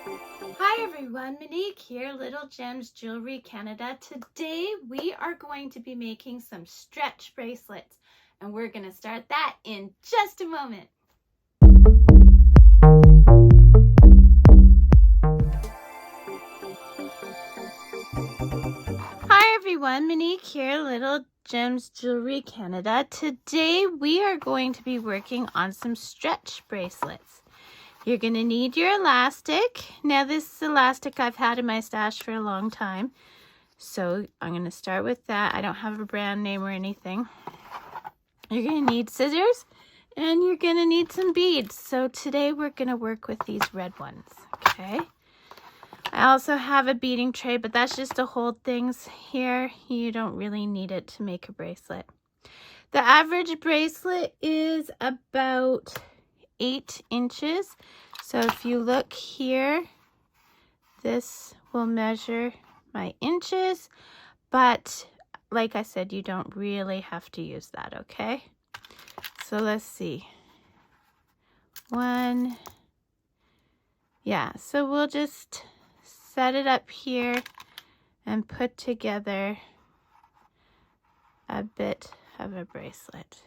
Hi everyone, Monique here, Little Gems Jewelry Canada. Today we are going to be making some stretch bracelets, and we're going to start that in just a moment. Hi everyone, Monique here, Little Gems Jewelry Canada. Today we are going to be working on some stretch bracelets. You're going to need your elastic. Now this is elastic I've had in my stash for a long time. So I'm going to start with that. I don't have a brand name or anything. You're going to need scissors and you're going to need some beads. So today we're going to work with these red ones. Okay. I also have a beading tray, but that's just to hold things here. You don't really need it to make a bracelet. The average bracelet is about 8 inches. So if you look here, this will measure my inches, but like I said, you don't really have to use that, okay? So let's see. So we'll just set it up here and put together a bit of a bracelet.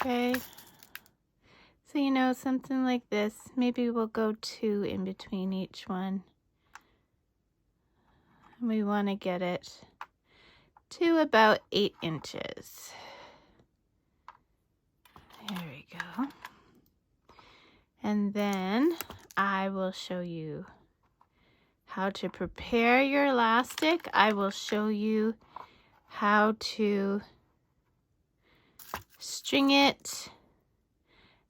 Okay. So, something like this. Maybe we'll go 2 in between each one. We want to get it to about 8 inches. There we go. And then I will show you how to prepare your elastic. I will show you how to string it.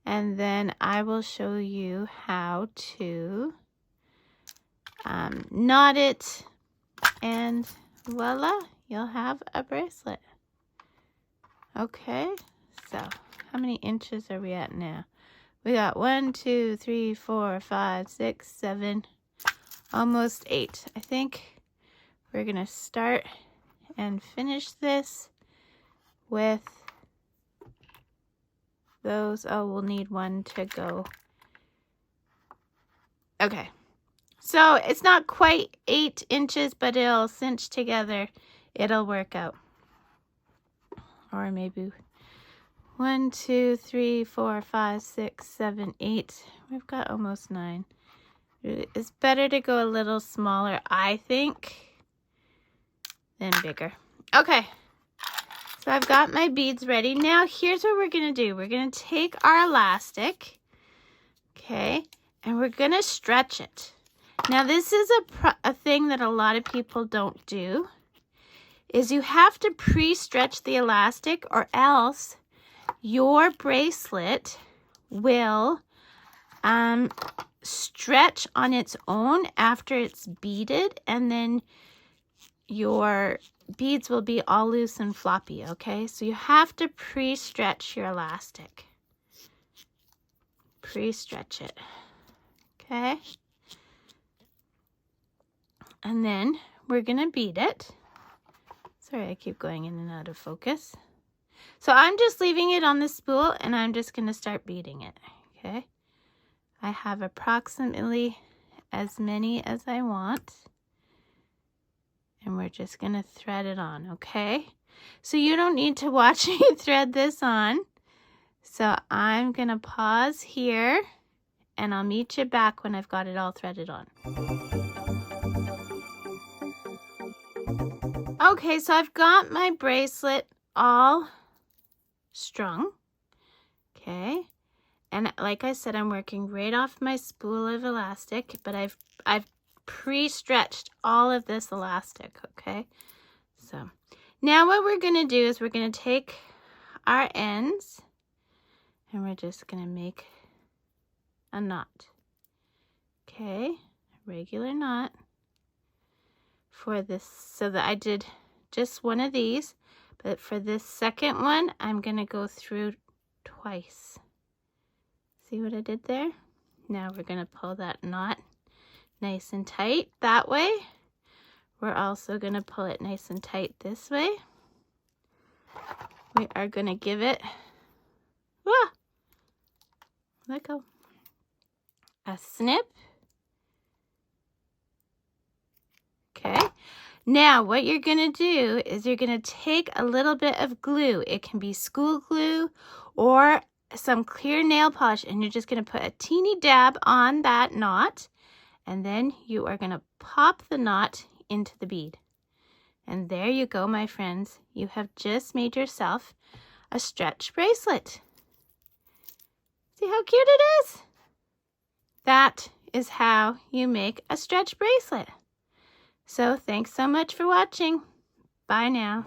And then I will show you how to knot it. And voila, you'll have a bracelet. Okay, so how many inches are we at now? We got 1, 2, 3, 4, 5, 6, 7, almost 8. I think we're gonna start and finish this with those. Oh, we'll need one to go. Okay, so it's not quite 8 inches, but it'll cinch together. It'll work out. Or maybe 1, 2, 3, 4, 5, 6, 7, 8. We've got almost 9. It's better to go a little smaller, I think, than bigger. Okay, so I've got my beads ready. Now here's what we're going to do. We're going to take our elastic, okay, and we're going to stretch it. Now this is a thing that a lot of people don't do, is you have to pre-stretch the elastic, or else your bracelet will stretch on its own after it's beaded, and then your beads will be all loose and floppy, okay? So you have to pre-stretch your elastic. Pre-stretch it, okay? And then we're gonna bead it. Sorry, I keep going in and out of focus. So I'm just leaving it on the spool, and I'm just gonna start beading it, okay? I have approximately as many as I want. And we're just going to thread it on, okay? So you don't need to watch me thread this on. So I'm going to pause here, and I'll meet you back when I've got it all threaded on. Okay, so I've got my bracelet all strung, okay? And like I said, I'm working right off my spool of elastic, but I've pre-stretched all of this elastic, okay? So now what we're going to do is we're going to take our ends and we're just going to make a knot, okay? A regular knot for this, so that I did just one of these, but for this second one, I'm going to go through twice. See what I did there? Now we're going to pull that knot nice and tight that way. We're also going to pull it nice and tight this way. We are going to give it Ah, let go. A snip. Okay. Now what you're going to do is you're going to take a little bit of glue. It can be school glue or some clear nail polish, and you're just going to put a teeny dab on that knot, and then you are going to pop the knot into the bead. And there you go, my friends. You have just made yourself a stretch bracelet. See how cute it is? That is how you make a stretch bracelet. So thanks so much for watching. Bye now.